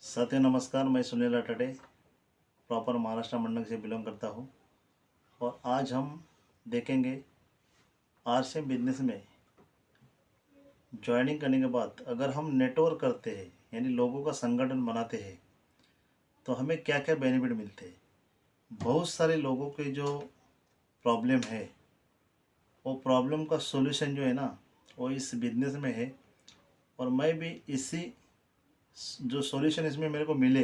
साथियों नमस्कार, मैं सुनील अटटे प्रॉपर महाराष्ट्र मंडल से बिलोंग करता हूँ। और आज हम देखेंगे आरसीएम बिजनेस में ज्वाइनिंग करने के बाद अगर हम नेटवर्क करते हैं यानी लोगों का संगठन बनाते हैं तो हमें क्या क्या बेनिफिट मिलते हैं। बहुत सारे लोगों के जो प्रॉब्लम है वो प्रॉब्लम का सॉल्यूशन जो है ना वो इस बिजनेस में है। और मैं भी इसी जो सॉल्यूशन इसमें मेरे को मिले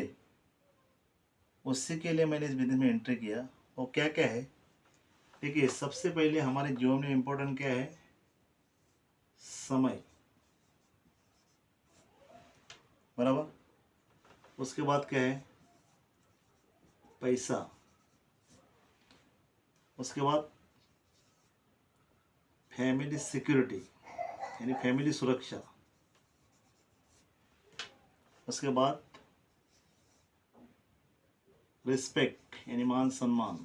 उसी के लिए मैंने इस बिजनेस में एंट्री किया। वो क्या क्या है देखिए, सबसे पहले हमारे जीवन में इम्पोर्टेंट क्या है? समय, बराबर। उसके बाद क्या है? पैसा। उसके बाद फैमिली सिक्योरिटी यानी फैमिली सुरक्षा। उसके बाद रिस्पेक्ट यानी मान सम्मान।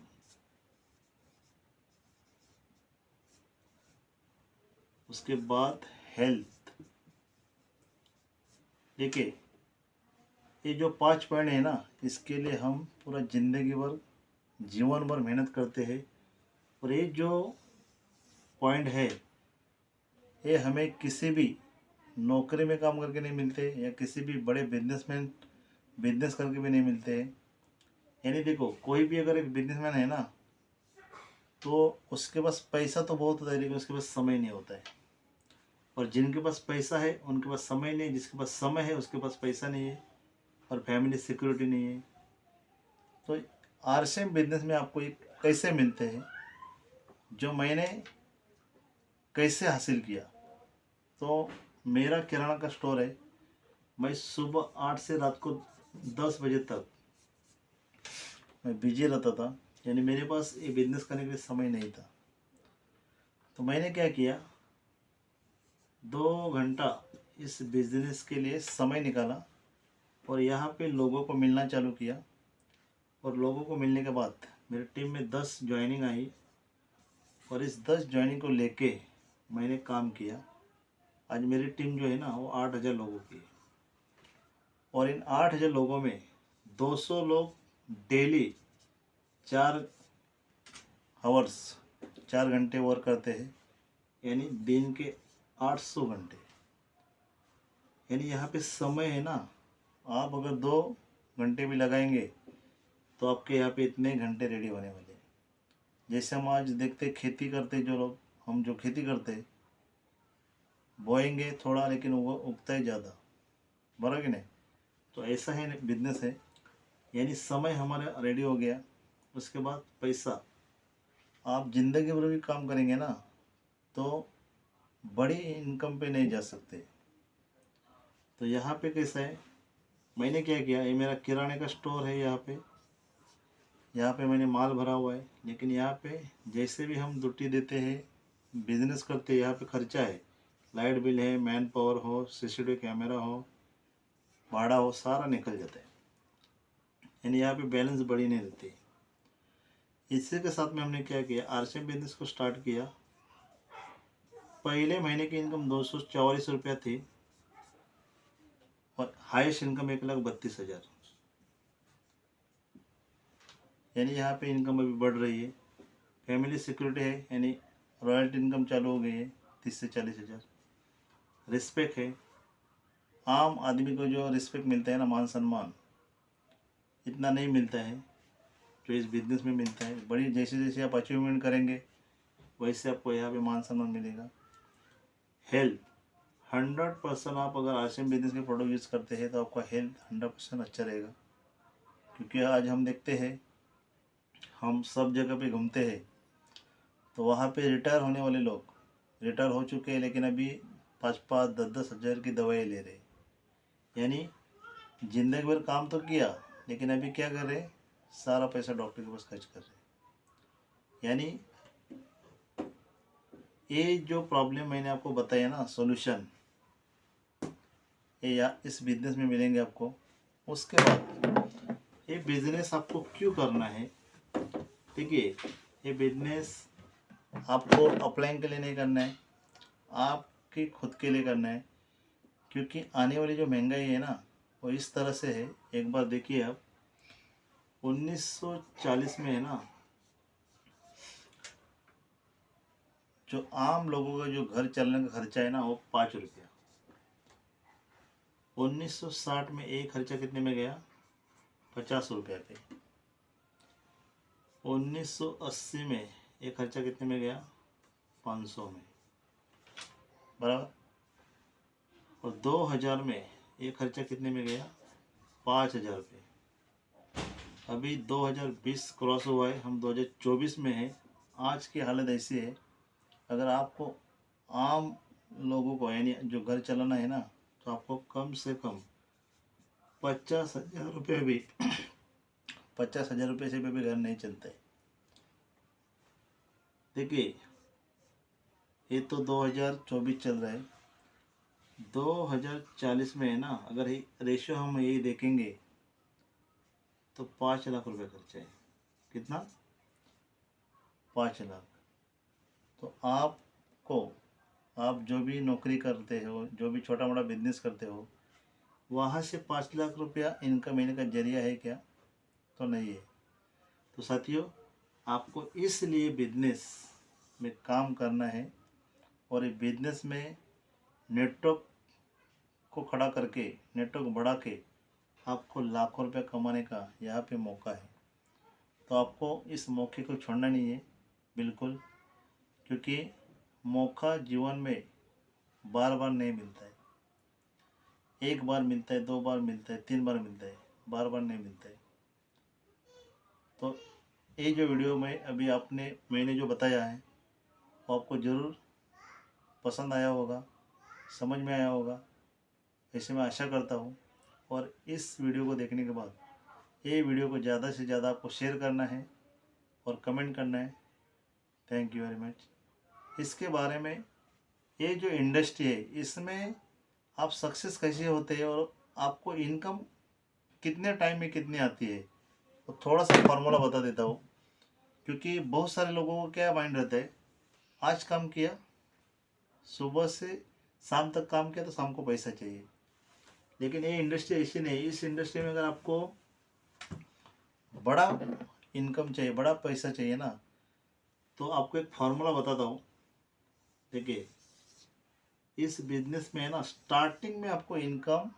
उसके बाद हेल्थ। देखिए, ये जो 5 पॉइंट है ना, इसके लिए हम पूरा जिंदगी भर जीवन भर मेहनत करते हैं। और ये जो पॉइंट है ये हमें किसी भी नौकरी में काम करके नहीं मिलते या किसी भी बड़े बिजनेसमैन बिजनेस करके भी नहीं मिलते हैं। यानी देखो, कोई भी अगर एक बिजनेसमैन है ना तो उसके पास पैसा तो बहुत होता है लेकिन उसके पास समय नहीं होता है। और जिनके पास पैसा है उनके पास समय नहीं, जिसके पास समय है उसके पास पैसा नहीं है और फैमिली सिक्योरिटी नहीं है। तो आरसीएम बिजनेस में आपको एक कैसे मिलते हैं जो मैंने कैसे हासिल किया। तो मेरा किराना का स्टोर है। मैं सुबह 8 से रात को 10 बजे तक मैं बिजी रहता था, यानी मेरे पास ये बिजनेस करने के लिए समय नहीं था। तो मैंने क्या किया, 2 घंटा इस बिजनेस के लिए समय निकाला और यहाँ पे लोगों को मिलना चालू किया। और लोगों को मिलने के बाद मेरी टीम में 10 ज्वाइनिंग आई और इस 10 ज्वाइनिंग को लेके मैंने काम किया। आज मेरी टीम जो है ना वो 8,000 लोगों की है। और इन 8,000 लोगों में 200 लोग डेली 4 आवर्स 4 घंटे वर्क करते हैं, यानी दिन के 800 घंटे। यानी यहाँ पे समय है ना, आप अगर 2 घंटे भी लगाएंगे तो आपके यहाँ पे इतने घंटे रेडी होने वाले हैं। जैसे हम आज देखते खेती करते जो लोग, हम जो खेती करते बोएंगे थोड़ा लेकिन वो उगता ही ज़्यादा, बराबर कि नहीं? तो ऐसा है बिजनेस है। यानी समय हमारा रेडी हो गया। उसके बाद पैसा, आप ज़िंदगी भर भी काम करेंगे ना तो बड़ी इनकम पे नहीं जा सकते। तो यहाँ पे कैसा है, मैंने क्या किया, ये मेरा किराने का स्टोर है। यहाँ पे मैंने माल भरा हुआ है। लेकिन यहाँ पे जैसे भी हम ड्यूटी देते हैं, बिजनेस करते हैं, यहाँ पे खर्चा है, लाइट बिल है, मैन पावर हो, सीसीटीवी कैमरा हो, भाड़ा हो, सारा निकल जाता है। यानी यहाँ पे बैलेंस बड़ी नहीं रहती। इसी के साथ में हमने क्या किया, आरसीएम बिजनेस को स्टार्ट किया। पहले महीने की इनकम 244 रुपया थी और हाईएस्ट इनकम 1,32,000। यानी यहाँ पे इनकम अभी बढ़ रही है। फैमिली सिक्योरिटी है, यानी रॉयल्टी इनकम चालू हो गई है 30 से 40,000। रिस्पेक्ट है, आम आदमी को जो रिस्पेक्ट मिलता है ना, मान सम्मान, इतना नहीं मिलता है जो इस बिजनेस में मिलता है। बड़ी जैसे जैसे आप अचीवमेंट करेंगे वैसे आपको यहाँ पे मान सम्मान मिलेगा। हेल्थ 100%, आप अगर आरसीएम बिजनेस के प्रोडक्ट यूज़ करते हैं तो आपका हेल्थ 100% अच्छा रहेगा। क्योंकि आज हम देखते हैं, हम सब जगह पे घूमते हैं तो वहाँ पे रिटायर होने वाले लोग रिटायर हो चुके हैं लेकिन अभी 5-5, 10-10 हज़ार की दवाई ले रहे। यानी जिंदगी भर काम तो किया लेकिन अभी क्या कर रहे, सारा पैसा डॉक्टर के पास खर्च कर रहे। यानी ये जो प्रॉब्लम मैंने आपको बताया ना, सॉल्यूशन ये या इस बिजनेस में मिलेंगे आपको। उसके बाद ये बिजनेस आपको क्यों करना है, देखिए, ये बिजनेस आपको अपलाइन के लिए नहीं करना है, आपके खुद के लिए करना है। क्योंकि आने वाली जो महंगाई है ना वो इस तरह से है। एक बार देखिए आप, 1940 में है ना, जो आम लोगों का जो घर चलने का खर्चा है ना वो 5 रुपया। 1960 में एक खर्चा कितने में गया? 50 रुपया पे। 1980 में एक खर्चा कितने में गया? 500 में, बराबर। और 2000 में एक खर्चा कितने में गया? 5000 पे। अभी 2020 क्रॉस हुआ है, हम 2024 में हैं। आज की हालत ऐसी है, अगर आपको आम लोगों को यानी जो घर चलाना है ना, तो आपको कम से कम 50,000 रुपये भी 50,000 रुपये से भी घर नहीं चलता है। देखिए, ये तो 2024 चल रहा है। 2040 में है ना, अगर रेशियो हम यही देखेंगे तो 5 लाख रुपये खर्चा है। कितना? 5 लाख। तो आप जो भी नौकरी करते हो, जो भी छोटा मोटा बिजनेस करते हो, वहाँ से 5 लाख रुपया इनकम महीने का जरिया है क्या? तो नहीं है। तो साथियों, आपको इसलिए बिजनेस में काम करना है, और ये बिजनेस में नेटवर्क को खड़ा करके, नेटवर्क बढ़ा के आपको लाखों रुपये कमाने का यहाँ पे मौका है। तो आपको इस मौके को छोड़ना नहीं है बिल्कुल, क्योंकि मौका जीवन में बार बार नहीं मिलता है। एक बार मिलता है, 2 बार मिलता है, 3 बार मिलता है, बार बार नहीं मिलता है। तो ये जो वीडियो में अभी मैंने जो बताया है वो आपको ज़रूर पसंद आया होगा, समझ में आया होगा, ऐसे मैं आशा करता हूँ। और इस वीडियो को देखने के बाद ये वीडियो को ज़्यादा से ज़्यादा आपको शेयर करना है और कमेंट करना है। Thank you very much. इसके बारे में, ये जो इंडस्ट्री है इसमें आप सक्सेस कैसे होते हैं और आपको इनकम कितने टाइम में कितनी आती है, तो थोड़ा सा फार्मूला बता देता हूँ। क्योंकि बहुत सारे लोगों को क्या माइंड रहता है, आज काम किया, सुबह से शाम तक काम किया तो शाम को पैसा चाहिए। लेकिन ये इंडस्ट्री ऐसी नहीं। इस इंडस्ट्री में अगर आपको बड़ा इनकम चाहिए, बड़ा पैसा चाहिए ना, तो आपको एक फार्मूला बताता हूँ। देखिए, इस बिजनेस में है ना, स्टार्टिंग में आपको इनकम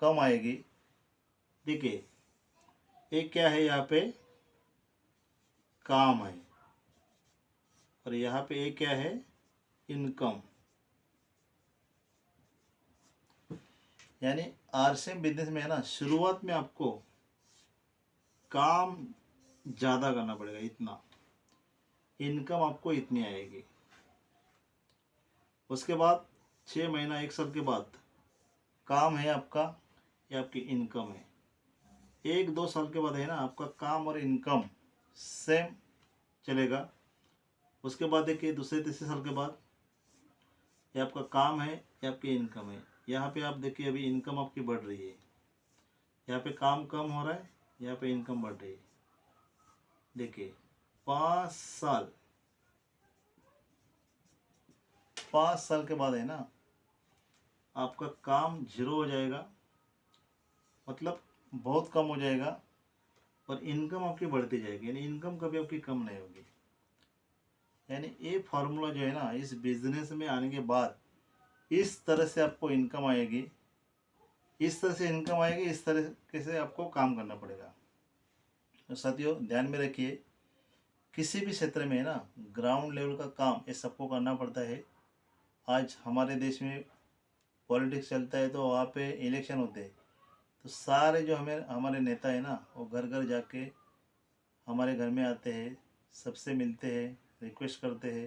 कम आएगी। देखिए, एक क्या है, यहाँ पे काम है, और यहाँ पे एक क्या है, इनकम। यानी आरसीएम बिजनेस में है ना, शुरुआत में आपको काम ज़्यादा करना पड़ेगा, इतना इनकम आपको इतनी आएगी। उसके बाद 6 महीना 1 साल के बाद काम है आपका, ये आपकी इनकम है। 1-2 साल के बाद है ना, आपका काम और इनकम सेम चलेगा। उसके बाद देखिए, दूसरे तीसरे साल के बाद ये आपका काम है, ये आपकी इनकम है। यहाँ पे आप देखिए, अभी इनकम आपकी बढ़ रही है, यहाँ पे काम कम हो रहा है, यहाँ पे इनकम बढ़ रही है। देखिए, 5 साल 5 साल के बाद है ना, आपका काम 0 हो जाएगा, मतलब बहुत कम हो जाएगा, और इनकम आपकी बढ़ती जाएगी। यानी इनकम कभी आपकी कम नहीं होगी। यानी ये फार्मूला जो है ना, इस बिजनेस में आने के बाद इस तरह से आपको इनकम आएगी, इस तरह से इनकम आएगी, इस तरह से आपको काम करना पड़ेगा। तो साथियों, ध्यान में रखिए, किसी भी क्षेत्र में है ना, ग्राउंड लेवल का काम ये सबको करना पड़ता है। आज हमारे देश में पॉलिटिक्स चलता है, तो वहाँ पे इलेक्शन होते हैं, तो सारे जो हमारे नेता है ना, वो घर घर जाके हमारे घर में आते हैं, सबसे मिलते हैं, रिक्वेस्ट करते हैं।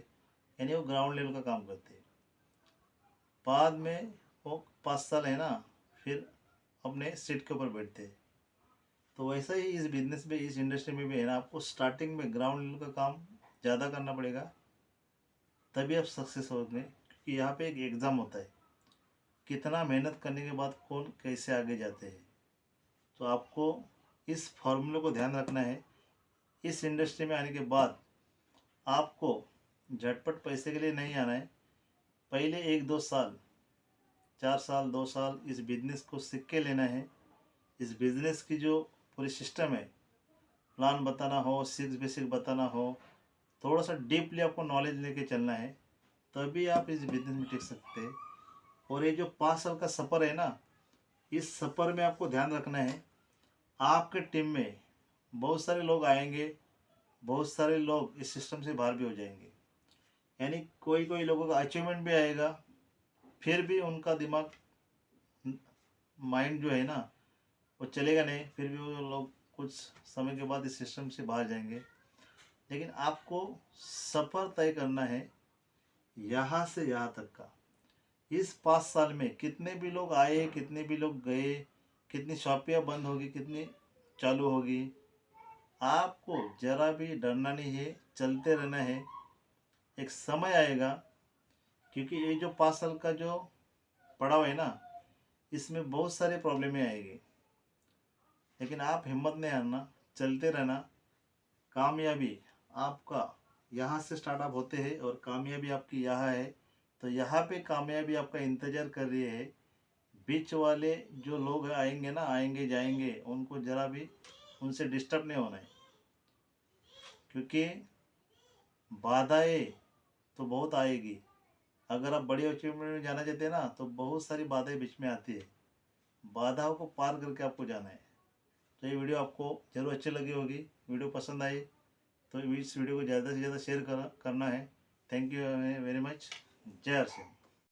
यानी वो ग्राउंड लेवल का काम करते हैं। बाद में वो 5 साल है ना, फिर अपने सीट के ऊपर बैठते हैं। तो वैसा ही इस बिजनेस में, इस इंडस्ट्री में भी है ना, आपको स्टार्टिंग में ग्राउंड लेवल का काम ज़्यादा करना पड़ेगा, तभी आप सक्सेस होंगे। क्योंकि यहाँ पे एक एग्ज़ाम होता है, कितना मेहनत करने के बाद कौन कैसे आगे जाते हैं। तो आपको इस फॉर्मूले को ध्यान रखना है। इस इंडस्ट्री में आने के बाद आपको झटपट पैसे के लिए नहीं आना है। पहले 1-2 साल, 4 साल, 2 साल इस बिजनेस को सीख के लेना है। इस बिज़नेस की जो पूरी सिस्टम है, प्लान बताना हो, सिक्स बेसिक बताना हो, थोड़ा सा डीपली आपको नॉलेज लेके चलना है, तभी आप इस बिज़नेस में टिक सकते हैं। और ये जो 5 साल का सफ़र है ना, इस सफ़र में आपको ध्यान रखना है, आपके टीम में बहुत सारे लोग आएंगे, बहुत सारे लोग इस सिस्टम से बाहर भी हो जाएंगे। यानी कोई कोई लोगों का अचीवमेंट भी आएगा, फिर भी उनका दिमाग, माइंड जो है ना, वो चलेगा नहीं, फिर भी वो लोग कुछ समय के बाद इस सिस्टम से बाहर जाएंगे। लेकिन आपको सफ़र तय करना है यहाँ से यहाँ तक का। इस 5 साल में कितने भी लोग आए, कितने भी लोग गए, कितनी शॉपियाँ बंद होगी, कितनी चालू होगी, आपको ज़रा भी डरना नहीं है, चलते रहना है। एक समय आएगा, क्योंकि ये जो 5 साल का जो पड़ाव है ना, इसमें बहुत सारे प्रॉब्लमें आएगी, लेकिन आप हिम्मत नहीं हारना, चलते रहना। कामयाबी आपका यहाँ से स्टार्टअप होते हैं और कामयाबी आपकी यहाँ है। तो यहाँ पे कामयाबी आपका इंतज़ार कर रही है। बीच वाले जो लोग आएंगे ना, आएंगे जाएंगे, उनको ज़रा भी उनसे डिस्टर्ब नहीं होना है, क्योंकि बाधाएं तो बहुत आएगी। अगर आप बड़ी अचीवमेंट में जाना चाहते हैं ना, तो बहुत सारी बाधाएं बीच में आती है, बाधाओं को पार करके आपको जाना है। तो ये वीडियो आपको ज़रूर अच्छी लगी होगी। वीडियो पसंद आई तो इस वीडियो को ज़्यादा से ज़्यादा शेयर करना है। Thank you very much. जय हर सिंह।